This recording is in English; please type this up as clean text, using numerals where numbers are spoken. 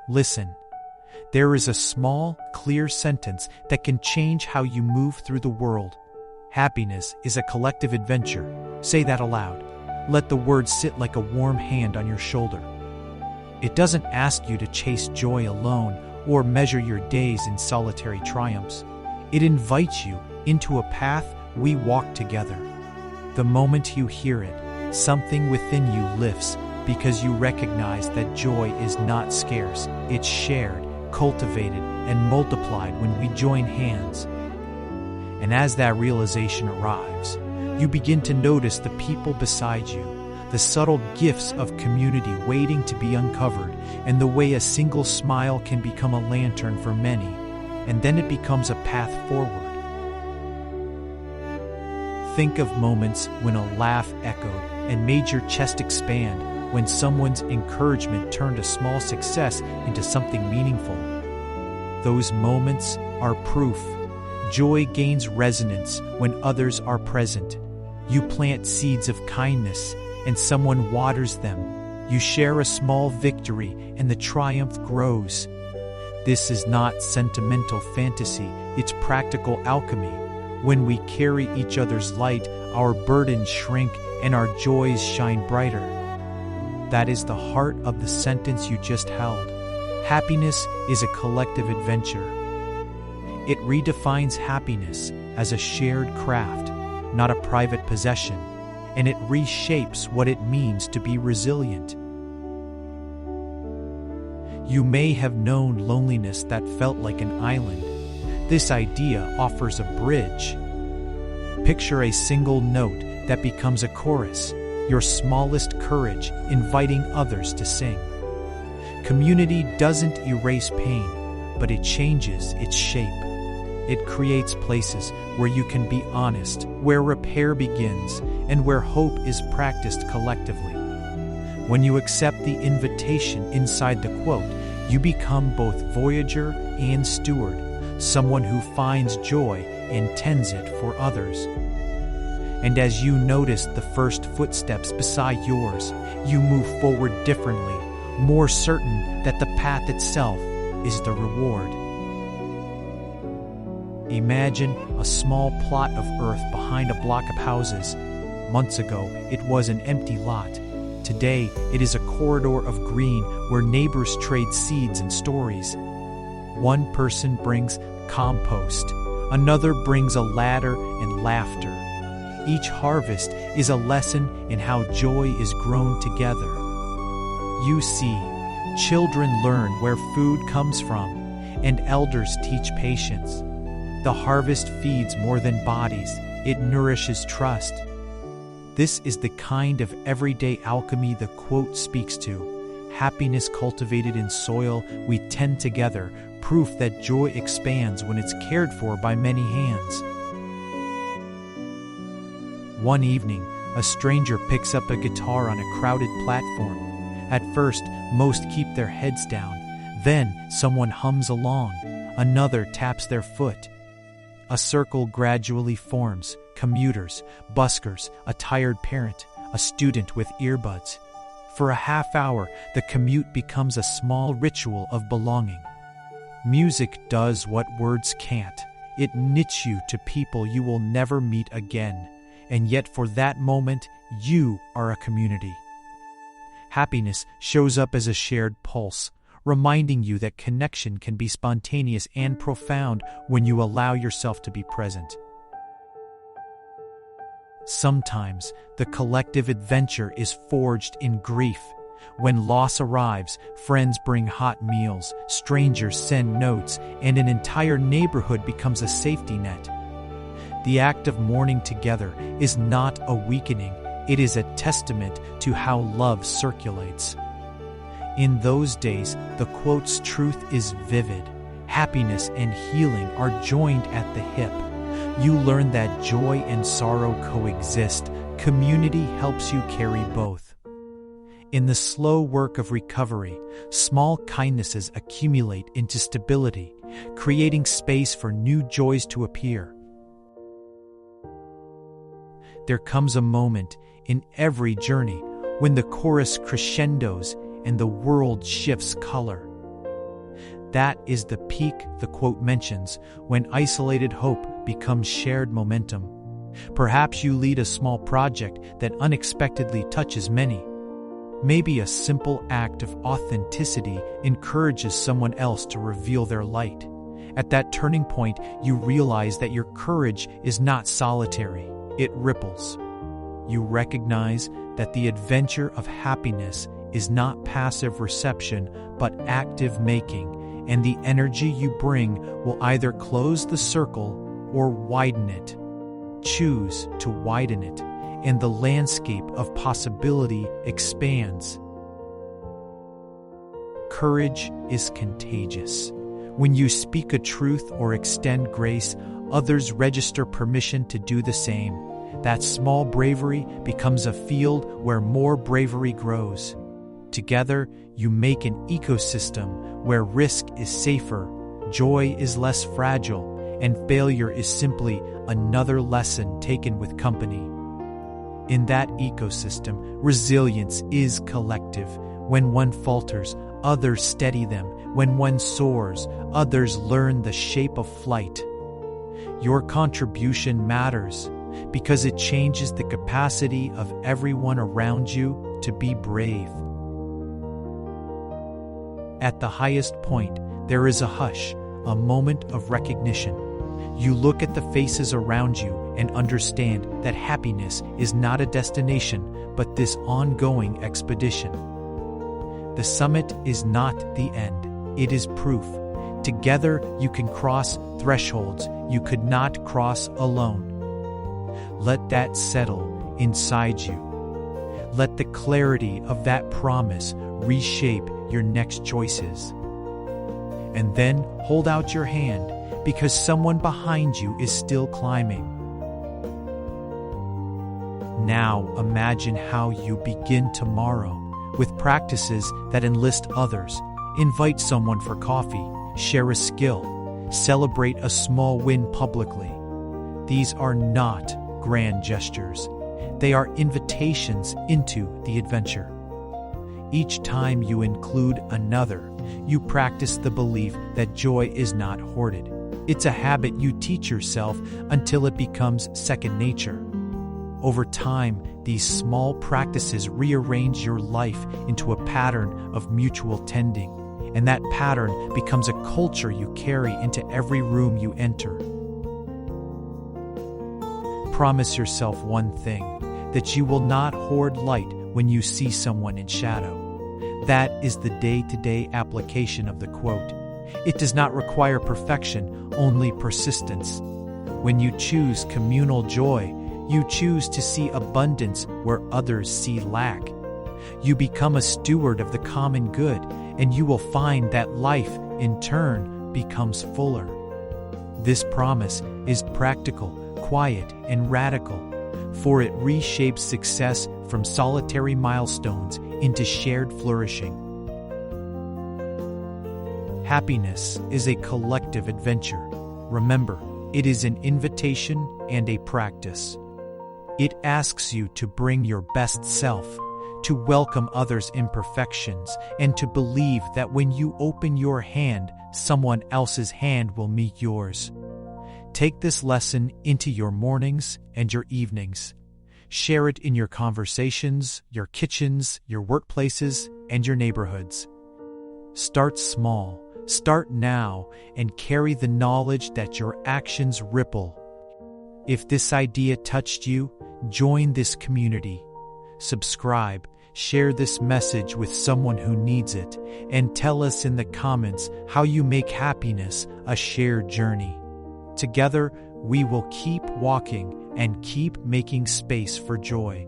Listen. There is a small, clear sentence that can change how you move through the world. Happiness is a collective adventure. Say that aloud. Let the words sit like a warm hand on your shoulder. It doesn't ask you to chase joy alone or measure your days in solitary triumphs. It invites you into a path we walk together. The moment you hear it, something within you lifts because you recognize that joy is not scarce. It's shared, cultivated, and multiplied when we join hands. And as that realization arrives, you begin to notice the people beside you, the subtle gifts of community waiting to be uncovered, and the way a single smile can become a lantern for many, and then it becomes a path forward. Think of moments when a laugh echoed and made your chest expand, when someone's encouragement turned a small success into something meaningful. Those moments are proof. Joy gains resonance when others are present. You plant seeds of kindness, and someone waters them. You share a small victory, and the triumph grows. This is not sentimental fantasy, it's practical alchemy. When we carry each other's light, our burdens shrink and our joys shine brighter. That is the heart of the sentence you just held. Happiness is a collective adventure. It redefines happiness as a shared craft, not a private possession, and it reshapes what it means to be resilient. You may have known loneliness that felt like an island. This idea offers a bridge. Picture a single note that becomes a chorus, your smallest courage inviting others to sing. Community doesn't erase pain, but it changes its shape. It creates places where you can be honest, where repair begins, and where hope is practiced collectively. When you accept the invitation inside the quote, you become both voyager and steward, someone who finds joy and tends it for others. And as you notice the first footsteps beside yours, you move forward differently, more certain that the path itself is the reward. Imagine a small plot of earth behind a block of houses. Months ago, it was an empty lot. Today, it is a corridor of green where neighbors trade seeds and stories. One person brings compost, another brings a ladder and laughter. Each harvest is a lesson in how joy is grown together. You see, children learn where food comes from, and elders teach patience. The harvest feeds more than bodies, it nourishes trust. This is the kind of everyday alchemy the quote speaks to. Happiness cultivated in soil we tend together, proof that joy expands when it's cared for by many hands. One evening, a stranger picks up a guitar on a crowded platform. At first, most keep their heads down. Then, someone hums along. Another taps their foot. A circle gradually forms: commuters, buskers, a tired parent, a student with earbuds. For a half hour, the commute becomes a small ritual of belonging. Music does what words can't. It knits you to people you will never meet again. And yet for that moment, you are a community. Happiness shows up as a shared pulse, reminding you that connection can be spontaneous and profound when you allow yourself to be present. Sometimes the collective adventure is forged in grief. When loss arrives, friends bring hot meals, strangers send notes, and an entire neighborhood becomes a safety net. The act of mourning together is not a weakening, it is a testament to how love circulates. In those days, the quote's truth is vivid. Happiness and healing are joined at the hip. You learn that joy and sorrow coexist. Community helps you carry both. In the slow work of recovery, small kindnesses accumulate into stability, creating space for new joys to appear. There comes a moment in every journey when the chorus crescendos and the world shifts color. That is the peak the quote mentions, when isolated hope becomes shared momentum. Perhaps you lead a small project that unexpectedly touches many. Maybe a simple act of authenticity encourages someone else to reveal their light. At that turning point, you realize that your courage is not solitary, it ripples. You recognize that the adventure of happiness is not passive reception, but active making, and the energy you bring will either close the circle or widen it. Choose to widen it, and the landscape of possibility expands. Courage is contagious. When you speak a truth or extend grace, others register permission to do the same. That small bravery becomes a field where more bravery grows. Together, you make an ecosystem where risk is safer, joy is less fragile, and failure is simply another lesson taken with company. In that ecosystem, resilience is collective. When one falters, others steady them. When one soars, others learn the shape of flight. Your contribution matters because it changes the capacity of everyone around you to be brave. At the highest point, there is a hush, a moment of recognition. You look at the faces around you and understand that happiness is not a destination, but this ongoing expedition. The summit is not the end, it is proof. Together you can cross thresholds you could not cross alone. Let that settle inside you. Let the clarity of that promise reshape your next choices. And then hold out your hand, because someone behind you is still climbing. Now imagine how you begin tomorrow with practices that enlist others. Invite someone for coffee, share a skill, celebrate a small win publicly. These are not grand gestures. They are invitations into the adventure. Each time you include another, you practice the belief that joy is not hoarded. It's a habit you teach yourself until it becomes second nature. Over time, these small practices rearrange your life into a pattern of mutual tending, and that pattern becomes a culture you carry into every room you enter. Promise yourself one thing, that you will not hoard light when you see someone in shadow. That is the day-to-day application of the quote. It does not require perfection, only persistence. When you choose communal joy, you choose to see abundance where others see lack. You become a steward of the common good, and you will find that life, in turn, becomes fuller. This promise is practical, quiet, and radical, for it reshapes success from solitary milestones into shared flourishing. Happiness is a collective adventure. Remember, it is an invitation and a practice. It asks you to bring your best self, to welcome others' imperfections, and to believe that when you open your hand, someone else's hand will meet yours. Take this lesson into your mornings and your evenings. Share it in your conversations, your kitchens, your workplaces, and your neighborhoods. Start small, start now, and carry the knowledge that your actions ripple. If this idea touched you, join this community. Subscribe, share this message with someone who needs it, and tell us in the comments how you make happiness a shared journey. Together, we will keep walking and keep making space for joy.